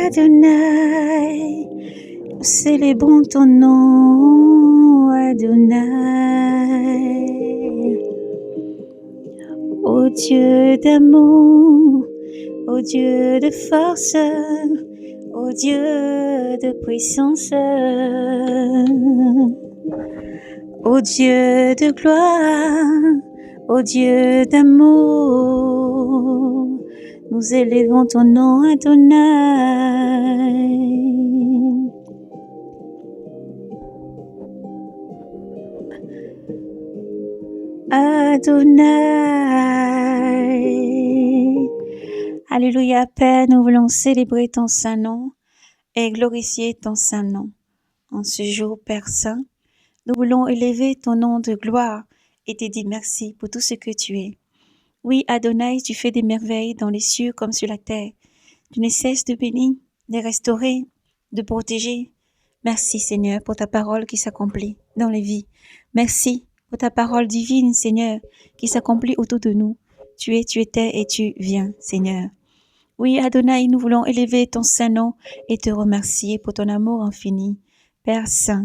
Adonai, nous célébrons ton nom, Adonai. Ô Dieu d'amour, ô Dieu de force, ô Dieu de puissance, ô Dieu de gloire, ô Dieu d'amour, nous élevons ton nom, Adonai. Adonai. Alléluia, Père, nous voulons célébrer ton saint nom et glorifier ton saint nom. En ce jour, Père Saint, nous voulons élever ton nom de gloire et te dire merci pour tout ce que tu es. Oui, Adonai, tu fais des merveilles dans les cieux comme sur la terre. Tu ne cesses de bénir, de restaurer, de protéger. Merci, Seigneur, pour ta parole qui s'accomplit dans les vies. Merci pour ta parole divine, Seigneur, qui s'accomplit autour de nous. Tu étais et tu viens, Seigneur. Oui, Adonai, nous voulons élever ton saint nom et te remercier pour ton amour infini. Père Saint,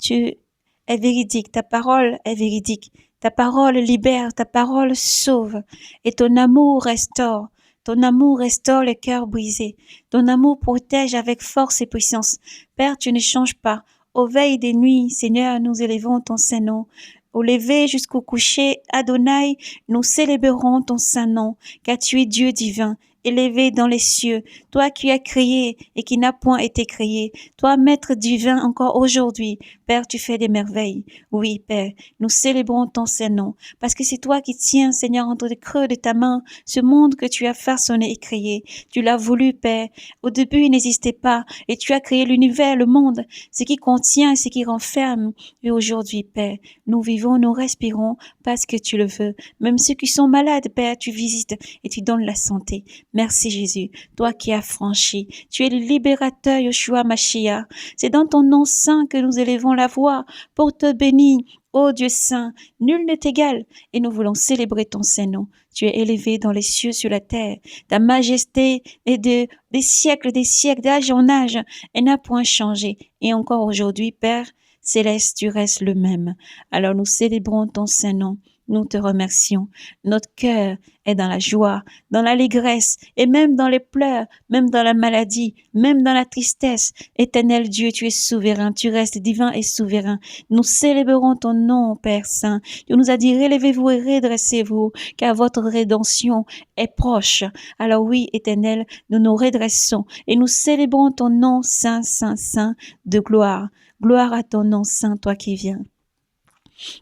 tu es véridique, ta parole est véridique. Ta parole libère, ta parole sauve, et ton amour restaure. Ton amour restaure les cœurs brisés. Ton amour protège avec force et puissance. Père, tu ne changes pas. Au veille des nuits, Seigneur, nous élevons ton saint nom. Au lever jusqu'au coucher, Adonai, nous célébrerons ton saint nom, car tu es Dieu divin, élevé dans les cieux, toi qui as créé et qui n'a point été créé, toi maître divin encore aujourd'hui. Père, tu fais des merveilles. Oui, Père, nous célébrons ton saint nom, parce que c'est toi qui tiens, Seigneur, entre les creux de ta main, ce monde que tu as façonné et créé. Tu l'as voulu, Père. Au début, il n'existait pas, et tu as créé l'univers, le monde, ce qui contient, ce qui renferme. Et aujourd'hui, Père, nous vivons, nous respirons, parce que tu le veux. Même ceux qui sont malades, Père, tu visites et tu donnes la santé. Merci Jésus, toi qui as franchi. Tu es le libérateur, Yeshua Mashiach. C'est dans ton nom saint que nous élevons la voix pour te bénir. Ô Dieu saint, nul ne t'égale et nous voulons célébrer ton saint nom. Tu es élevé dans les cieux, sur la terre. Ta majesté est des siècles, d'âge en âge. Elle n'a point changé. Et encore aujourd'hui, Père céleste, tu restes le même. Alors nous célébrons ton saint nom. Nous te remercions. Notre cœur est dans la joie, dans l'allégresse et même dans les pleurs, même dans la maladie, même dans la tristesse. Éternel Dieu, tu es souverain, tu restes divin et souverain. Nous célébrons ton nom, Père Saint. Tu nous as dit, relevez-vous et redressez-vous, car votre rédemption est proche. Alors oui, Éternel, nous nous redressons et nous célébrons ton nom saint, saint, saint de gloire. Gloire à ton nom saint, toi qui viens.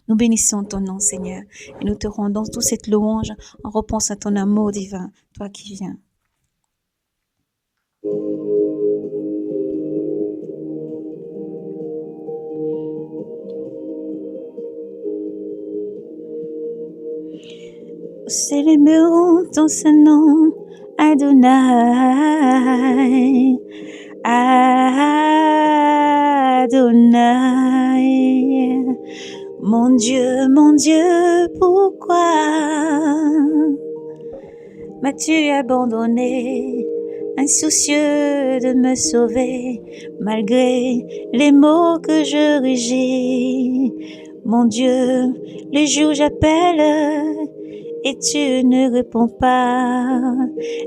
Nous bénissons ton nom, Seigneur, et nous te rendons toute cette louange en repensant à ton amour divin, toi qui viens. Célébrons ton saint nom, Adonai, Adonai. Mon Dieu, pourquoi m'as-tu abandonné, insoucieux de me sauver, malgré les mots que je régis? Mon Dieu, les jours j'appelle et tu ne réponds pas.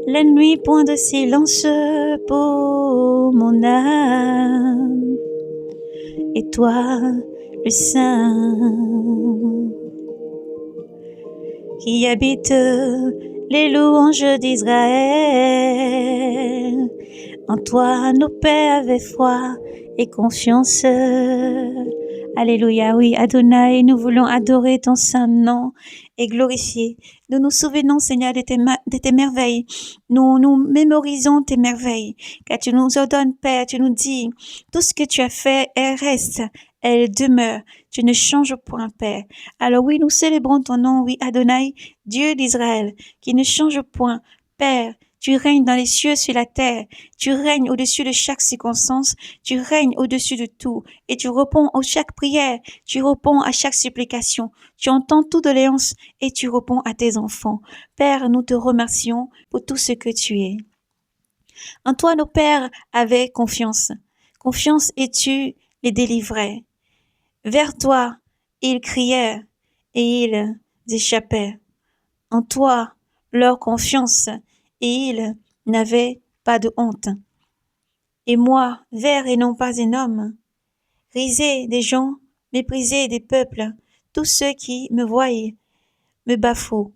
La nuit, point de silence pour mon âme. Et toi, le Saint, qui habite les louanges d'Israël. En toi, nos pères avaient foi et confiance. Alléluia, oui, Adonai, nous voulons adorer ton saint nom et glorifier. Nous nous souvenons, Seigneur, de tes merveilles. Nous mémorisons tes merveilles, car tu nous ordonnes, Père, tu nous dis, tout ce que tu as fait, elle reste, elle demeure. Tu ne changes point, Père. Alors oui, nous célébrons ton nom, oui, Adonai, Dieu d'Israël, qui ne change point, Père. Tu règnes dans les cieux, sur la terre. Tu règnes au-dessus de chaque circonstance. Tu règnes au-dessus de tout. Et tu réponds à chaque prière. Tu réponds à chaque supplication. Tu entends toute doléance et tu réponds à tes enfants. Père, nous te remercions pour tout ce que tu es. En toi, nos pères avaient confiance. Confiance et tu les délivrais. Vers toi, ils crièrent et ils échappèrent. En toi, leur confiance, et ils n'avaient pas de honte. Et moi, ver et non pas un homme, risé des gens, méprisé des peuples, tous ceux qui me voient me bafouent.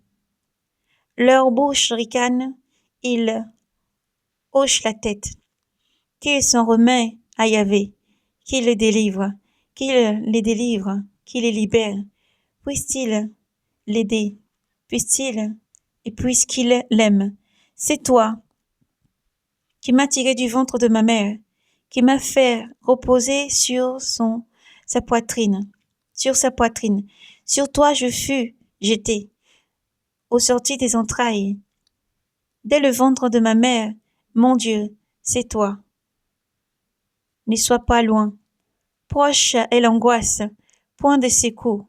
Leur bouche ricane, ils hochent la tête. Qu'ils s'en remet à Yahvé, qu'il les délivre, qu'il les délivre, qu'il les libère. Puisse-t-il l'aider, puisse-t-il, et puisqu'il l'aime. C'est toi qui m'as tiré du ventre de ma mère, qui m'a fait reposer sur sa poitrine, sur sa poitrine. Sur toi je fus jeté, au sorti des entrailles. Dès le ventre de ma mère, mon Dieu, c'est toi. Ne sois pas loin. Proche est l'angoisse, point de secours.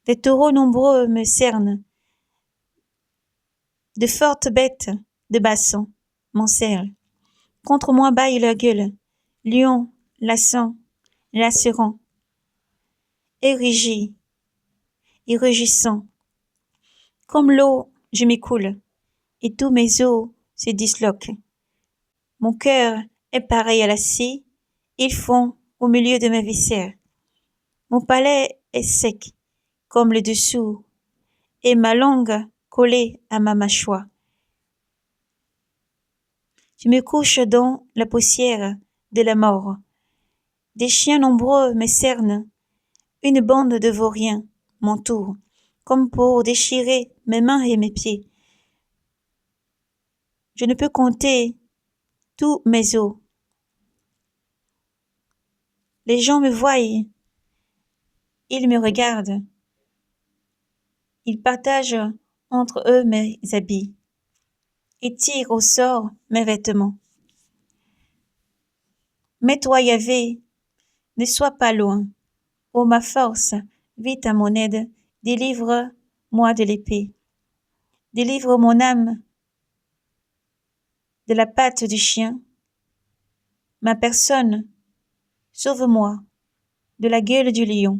Des taureaux nombreux me cernent. De fortes bêtes de basson m'enserrent. Contre moi bâillent leur gueule. Lion, lassant, lacerant. Érigé, et rugissant. Comme l'eau, je m'écoule, et tous mes os se disloquent. Mon cœur est pareil à la scie, ils fond au milieu de mes viscères. Mon palais est sec, comme le dessous, et ma langue collée à ma mâchoire. Je me couche dans la poussière de la mort. Des chiens nombreux me cernent, une bande de vauriens m'entoure, comme pour déchirer mes mains et mes pieds. Je ne peux compter tous mes os. Les gens me voient, ils me regardent. Ils partagent entre eux mes habits et tirent au sort mes vêtements. Mais toi, Yahvé, ne sois pas loin. Ô ma force, vite à mon aide, délivre-moi de l'épée. Délivre mon âme de la patte du chien. Ma personne, sauve-moi de la gueule du lion.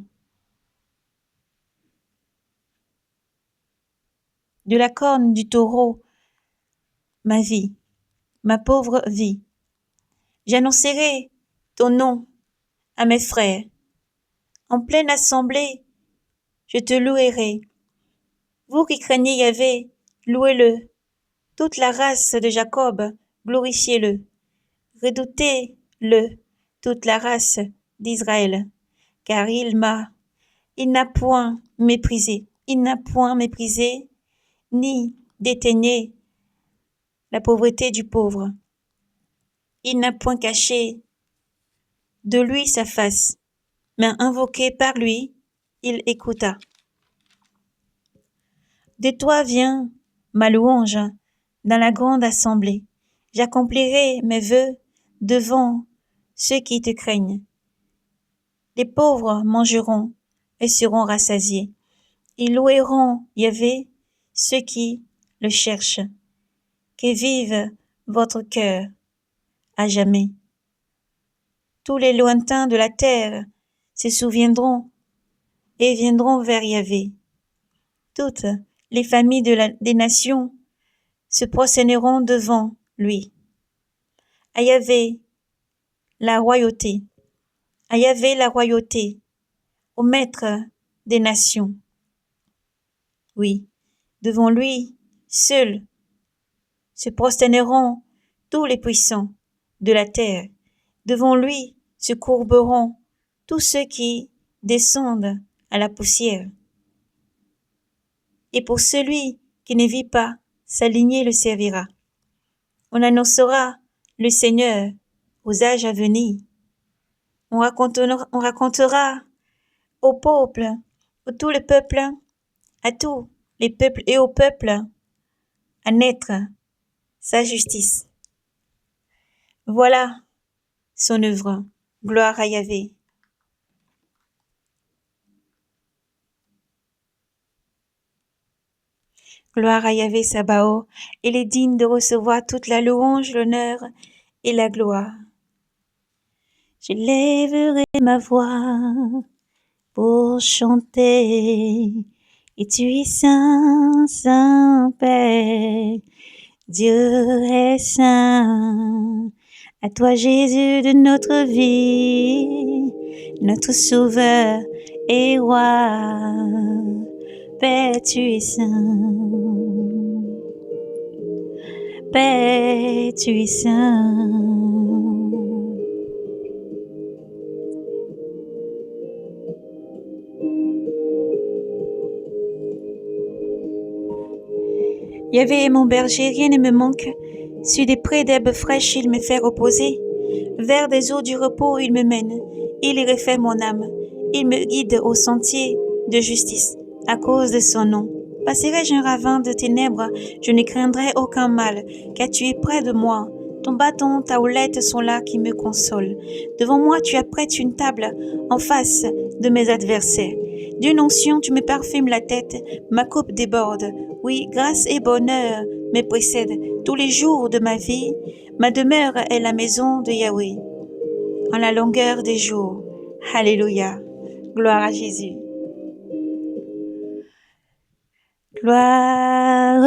De la corne du taureau, ma vie, ma pauvre vie. J'annoncerai ton nom à mes frères. En pleine assemblée, je te louerai. Vous qui craignez Yahvé, louez-le. Toute la race de Jacob, glorifiez-le. Redoutez-le, toute la race d'Israël, car il n'a point méprisé, ni déteigné la pauvreté du pauvre. Il n'a point caché de lui sa face, mais invoqué par lui, il écouta. De toi vient ma louange dans la grande assemblée. J'accomplirai mes vœux devant ceux qui te craignent. Les pauvres mangeront et seront rassasiés. Ils loueront Yahvé, ceux qui le cherchent. Que vive votre cœur à jamais. Tous les lointains de la terre se souviendront et viendront vers Yahvé. Toutes les familles des nations se prosterneront devant lui. À Yahvé la royauté, à Yahvé la royauté, au maître des nations. Oui, devant lui seul se prosterneront tous les puissants de la terre. Devant lui se courberont tous ceux qui descendent à la poussière. Et pour celui qui ne vit pas, sa lignée le servira. On annoncera le Seigneur aux âges à venir. On racontera au peuple, à tous les peuples, à tous les peuples et au peuple à naître sa justice. Voilà son œuvre. Gloire à Yahvé. Gloire à Yahvé Sabaoth, il est digne de recevoir toute la louange, l'honneur et la gloire. Je lèverai ma voix pour chanter, et tu es saint, saint Père, Dieu est saint. À toi Jésus de notre vie, notre sauveur et roi, Père tu es saint, Père tu es saint. Yahvé est mon berger, rien ne me manque. Sur des prés d'herbes fraîches, il me fait reposer. Vers des eaux du repos, il me mène. Il y refait mon âme. Il me guide au sentier de justice, à cause de son nom. Passerai-je un ravin de ténèbres, je ne craindrai aucun mal, car tu es près de moi. Ton bâton, ta houlette sont là qui me consolent. Devant moi, tu apprêtes une table en face de mes adversaires. D'une onction, tu me parfumes la tête, ma coupe déborde. Oui, grâce et bonheur me précèdent tous les jours de ma vie. Ma demeure est la maison de Yahweh, en la longueur des jours. Alléluia. Gloire à Jésus. Gloire,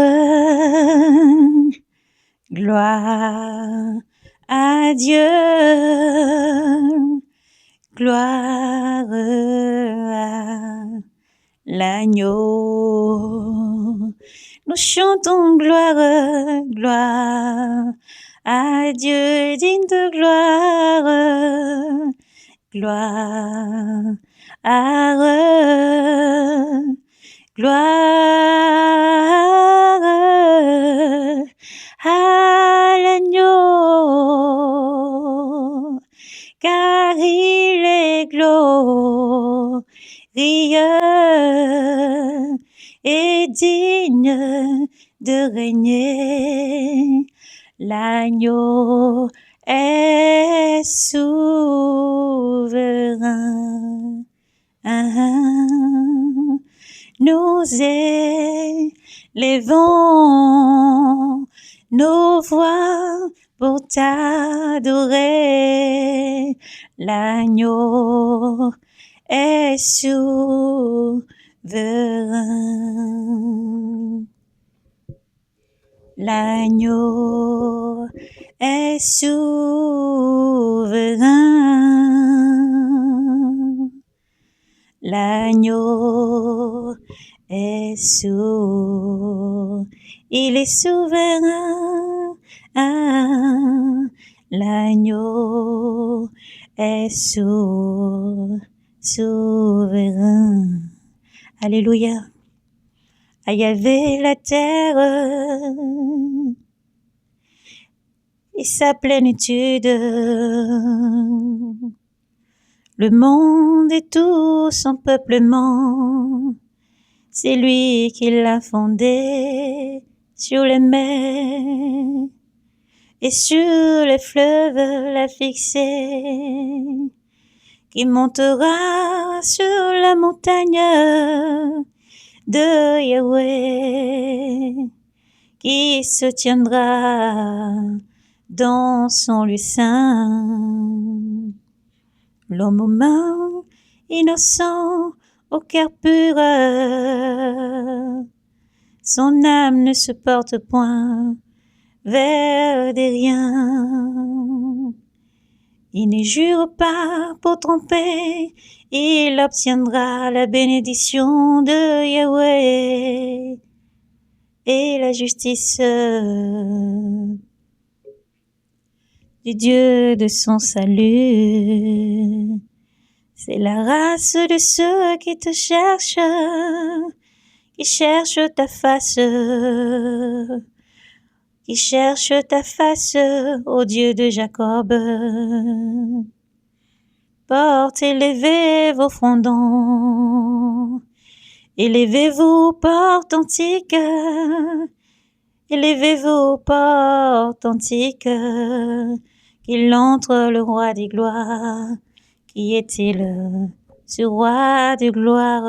gloire à Dieu, gloire à l'agneau. Nous chantons gloire, gloire à Dieu digne de gloire, gloire gloire à l'agneau, car il est glorieux et digne de régner. L'agneau est souverain. Nous élevons nos voix pour t'adorer. L'agneau est souverain. L'agneau est souverain. L'agneau est il est souverain. L'agneau est souverain. Alléluia. À Yahvé la terre et sa plénitude, le monde et tout son peuplement. C'est lui qui l'a fondé sur les mers et sur les fleuves l'a fixé, qui montera sur la montagne de Yahweh, qui se tiendra dans son lieu saint. L'homme aux mains innocent, au cœur pur, son âme ne se porte point vers des riens. Il ne jure pas pour tromper, il obtiendra la bénédiction de Yahweh et la justice du Dieu de son salut. C'est la race de ceux qui te cherchent, qui cherchent ta face, ô Dieu de Jacob. Porte, élevez vos fondants, élevez-vous, portes antiques, élevez-vous, portes antiques, qu'il entre le roi des gloires. Qui est-il, ce roi de gloire?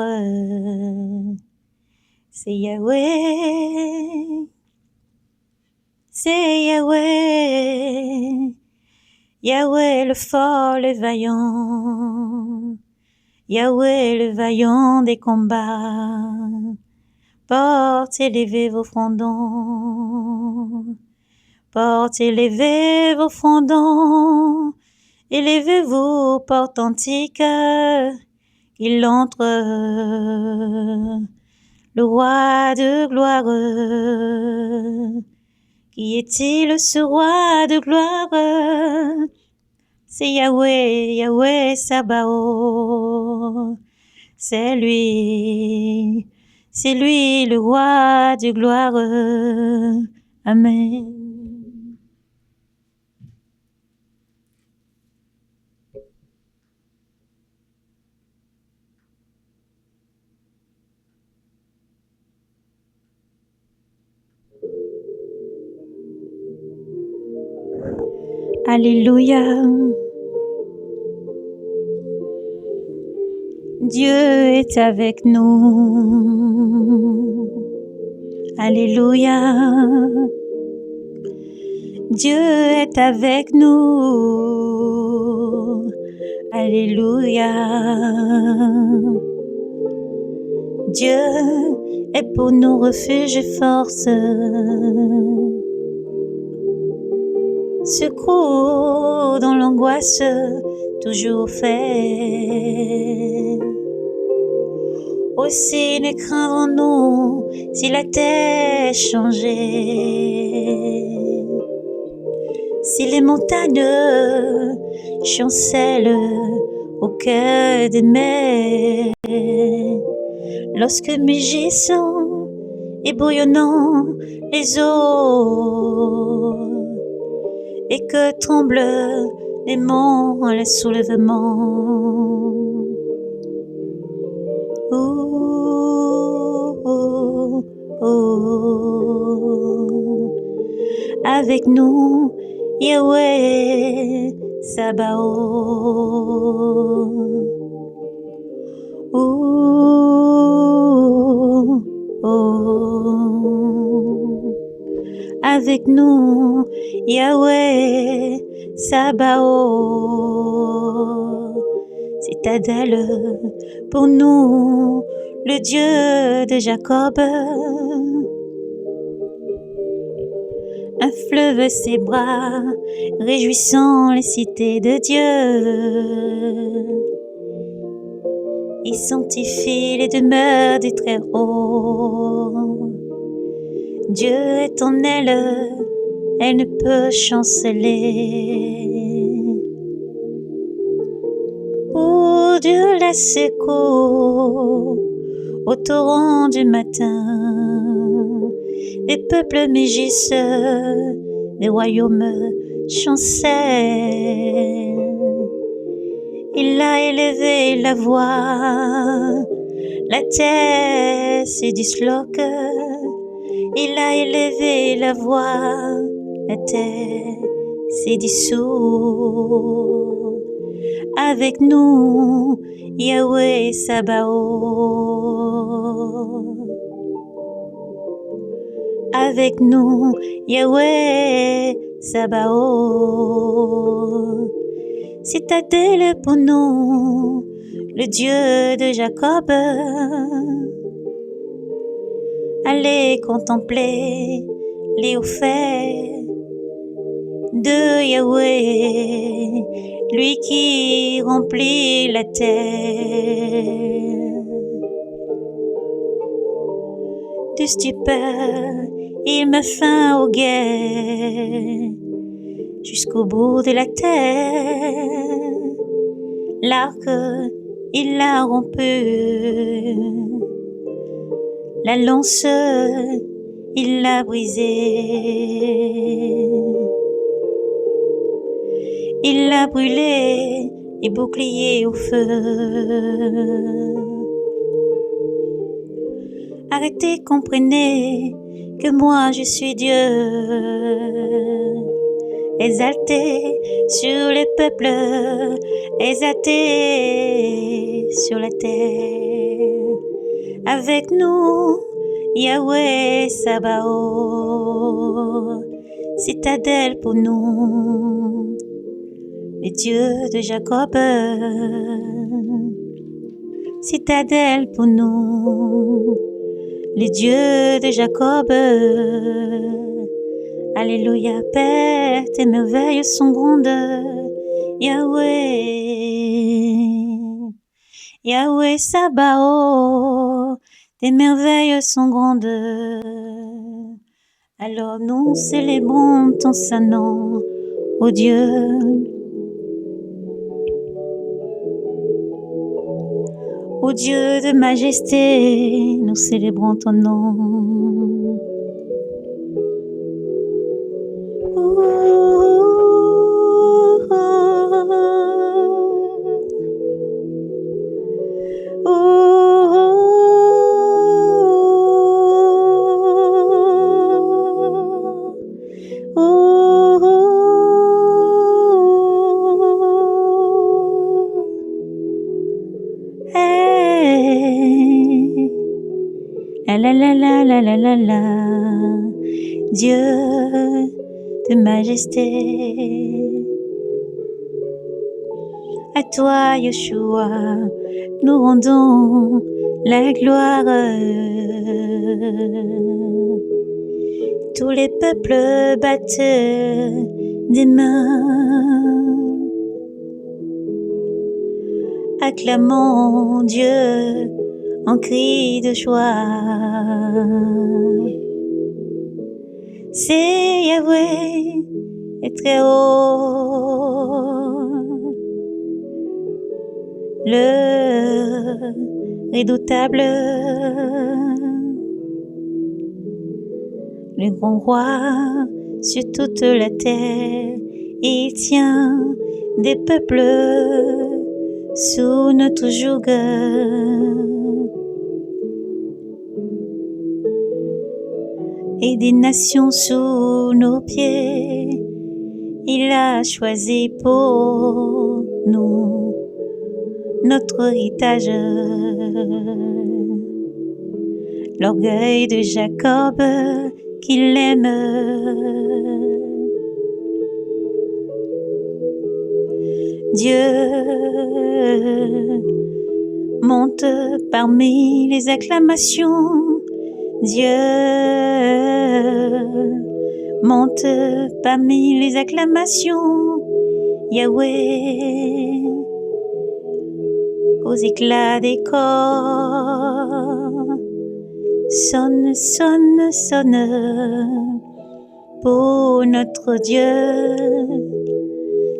C'est Yahweh, c'est Yahweh, Yahweh le fort, le vaillant, Yahweh le vaillant des combats. Porte, élevez vos fondants, porte, élevez vos fondants, élevez-vous, porte antique, il entre, le roi de gloire. Qui est-il, ce roi de gloire? C'est Yahweh, Yahweh Sabaoth. C'est lui le roi de gloire. Amen. Alléluia. Dieu est avec nous. Alléluia. Dieu est avec nous. Alléluia. Dieu est pour nous refuge et force. Secours dans l'angoisse, toujours fait. Aussi ne craindrons-nous si la terre changeait, si les montagnes chancellent au cœur des mers, lorsque mugissant et bouillonnant les eaux, et que tremblent les monts, les soulèvements. Avec nous, Yahweh Sabaoth. Avec nous, Yahweh Sabaoth. Citadelle pour nous, le Dieu de Jacob. Un fleuve ses bras, réjouissant les cités de Dieu. Il sanctifie les demeures du Très-Haut. Dieu est en elle, elle ne peut chanceler. Oh, Dieu laisse écho au torrent du matin. Des peuples mugissent, des royaumes chancellent. Il a élevé la voix, la terre se disloque. Il a élevé la voix, la terre se dissout. Avec nous, Yahweh Sabaoth. Avec nous, Yahweh Sabaoth. Citadelle pour nous, le Dieu de Jacob. Allez contempler les hauts faits de Yahweh, lui qui remplit la terre. De stupeur, il met fin aux guerres. jusqu'au bout de la terre. L'arc, il l'a rompu, la lance, il l'a brisée. Il l'a brûlé, les boucliers au feu. Arrêtez, comprenez que moi je suis Dieu, exalté sur les peuples, exalté sur la terre. Avec nous, Yahweh Sabaoth, citadelle pour nous, le Dieu de Jacob, citadelle pour nous, le Dieu de Jacob. Alléluia, Père, tes merveilles sont grandes, Yahweh, Yahweh Sabaoth, tes merveilles sont grandes. Alors nous célébrons ton saint nom, ô Dieu. Ô Dieu de majesté, nous célébrons ton nom. La la la la la la la, Dieu de majesté. À toi, Yeshua, nous rendons la gloire. Tous les peuples battent des mains, acclamons Dieu en cri de joie. C'est Yahweh, est très haut, le redoutable, le grand roi sur toute la terre. Il tient des peuples sous notre joug. Et des nations sous nos pieds, il a choisi pour nous notre héritage. L'orgueil de Jacob qu'il aime. Dieu monte parmi les acclamations. Dieu monte parmi les acclamations. Yahweh, aux éclats des corps, sonne, sonne, sonne pour notre Dieu.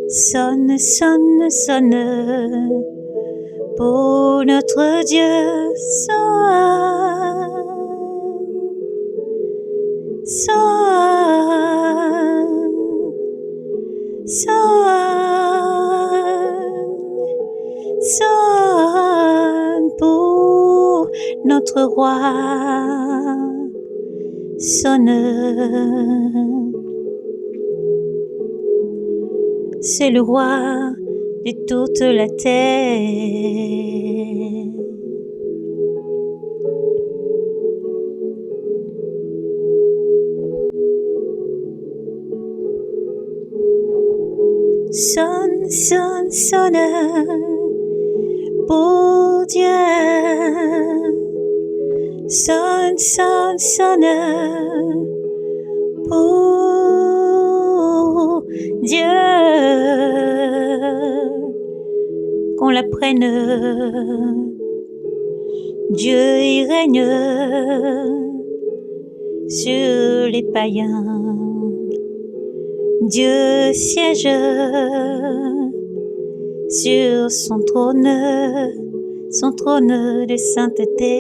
Sonne, sonne, sonne pour notre Dieu. Sonne, sonne, sonne, sonne pour notre roi. Sonne, c'est le roi de toute la terre. Sonne, sonne, sonne pour Dieu. Sonne, sonne, sonne pour Dieu. Qu'on la prenne. Dieu y règne sur les païens. Dieu siège sur son trône de sainteté.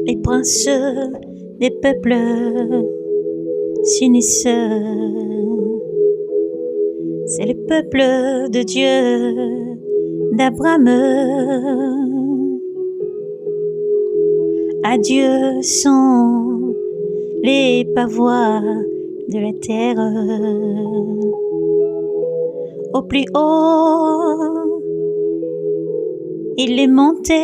Les princes des peuples s'unissent. C'est le peuple de Dieu, d'Abraham. À Dieu sont les pavois de la terre. Au plus haut, il est monté.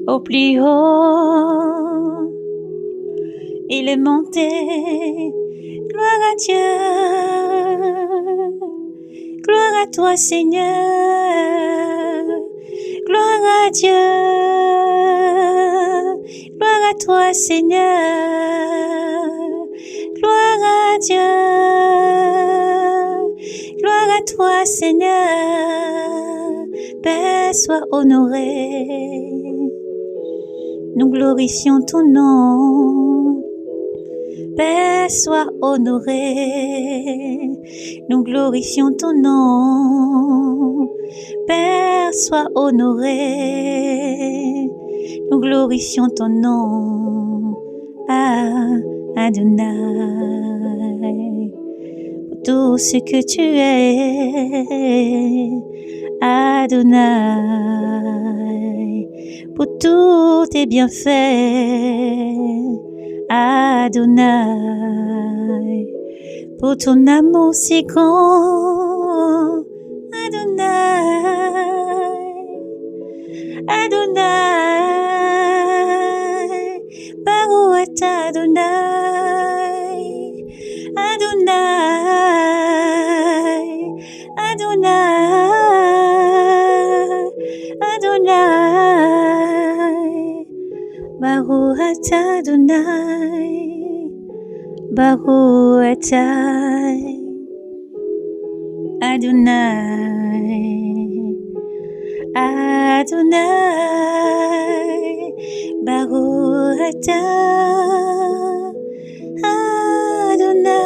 Au plus haut, il est monté. Gloire à Dieu, gloire à toi Seigneur, gloire à Dieu, gloire à toi Seigneur, gloire à Dieu, gloire à toi Seigneur, Père sois honoré, nous glorifions ton nom. Père, sois honoré, nous glorifions ton nom. Père, sois honoré, nous glorifions ton nom. Adonai, pour tout ce que tu es, Adonai, pour tous tes bienfaits, Adonai, pour ton amour si grand, Adonai, Adonai, Baruch Adonai, Adonai, Adonai, Adonai, Baruch Adonai, Baruch Adonai, Adonai, Baruch Adonai,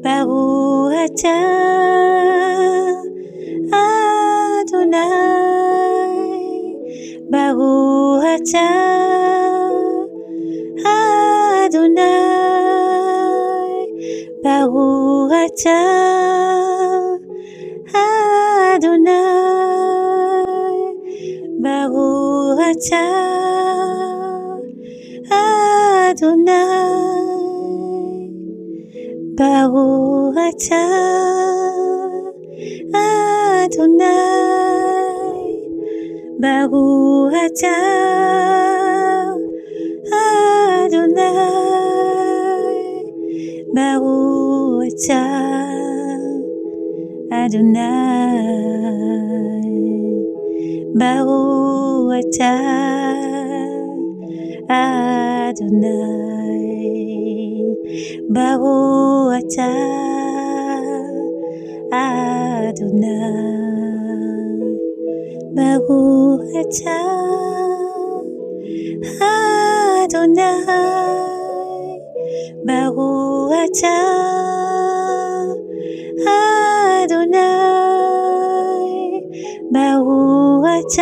Baruch Adonai, Baruch Adonai, Baruch Adonai, Baruch Adonai, Baruch Adonai, Baruch Adonai, Baruch Adonai, Baruch Adonai, Baruch Adonai, Baruch Adonai, Baruch Adonai, Baruch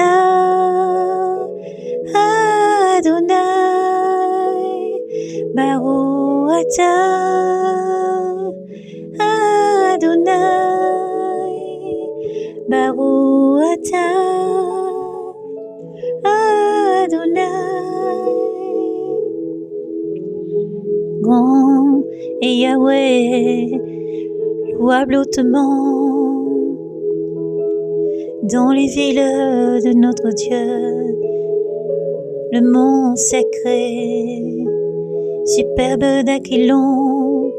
Adonai, Baruch Adonai, Baruch Adonai. Grand et Yahweh, louable hautement dans les villes de notre Dieu, le mont sacré, superbe d'Aquilon,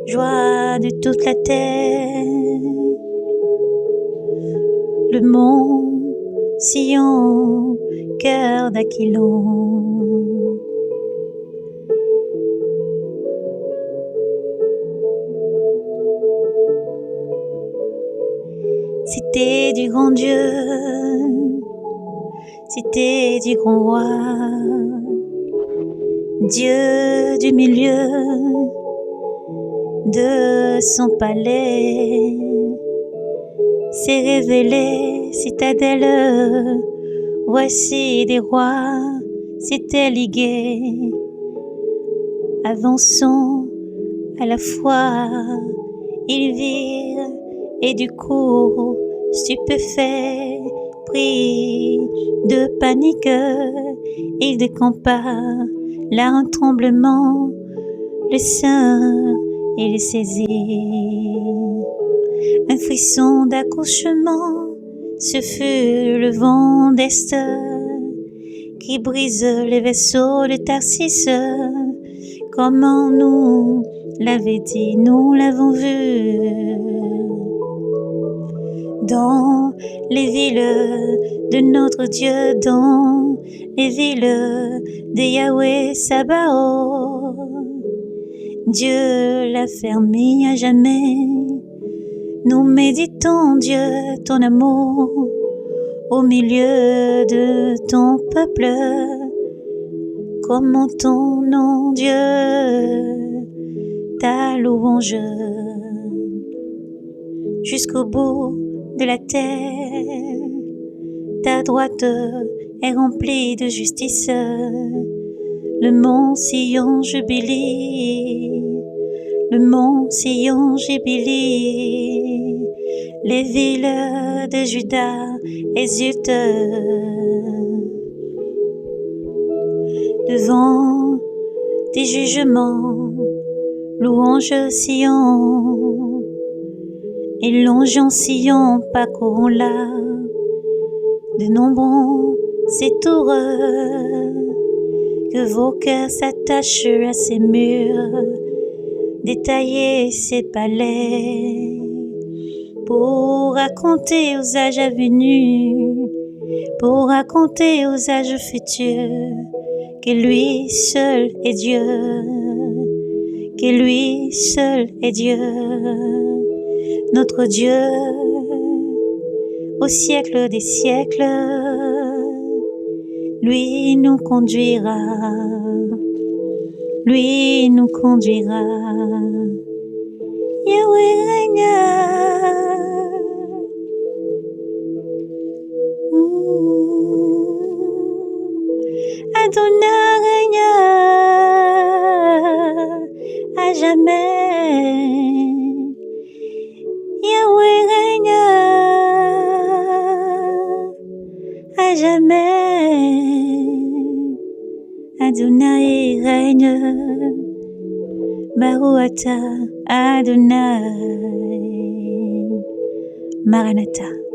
joie de toute la terre, le mont Sion, cœur d'Aquilon. Cité du grand Dieu, cité du grand roi. Dieu du milieu de son palais s'est révélé, citadelle. Voici des rois s'étaient ligués, avançons à la fois. Ils virent et du coup, stupéfaits, pris de panique, ils décampèrent. Là un tremblement, le sein et les saisit. Un frisson d'accouchement, ce fut le vent d'est qui brise les vaisseaux de Tarsis. Comment nous l'avait dit, nous l'avons vu. Dans les villes de notre Dieu, dans les villes de Yahweh Sabaoth, Dieu l'a fermé à jamais. Nous méditons, Dieu, ton amour au milieu de ton peuple. Comment ton nom, Dieu, ta louange jusqu'au bout de la terre. Ta droite est remplie de justice. Le mont Sion jubile, le mont Sion jubile. Les villes de Juda exultent devant tes jugements. Louange Sion et longeons Sion, parcourons-la. De nombreux ces tours, que vos cœurs s'attachent à ces murs, détailler ces palais, pour raconter aux âges à venir, pour raconter aux âges futurs, que lui seul est Dieu, que lui seul est Dieu, notre Dieu, au siècle des siècles, lui nous conduira, lui nous conduira. Yahweh règne, Adonai règne à jamais. Yahweh règne à jamais. Adonai règne, Baruata Adonai, Maranatha.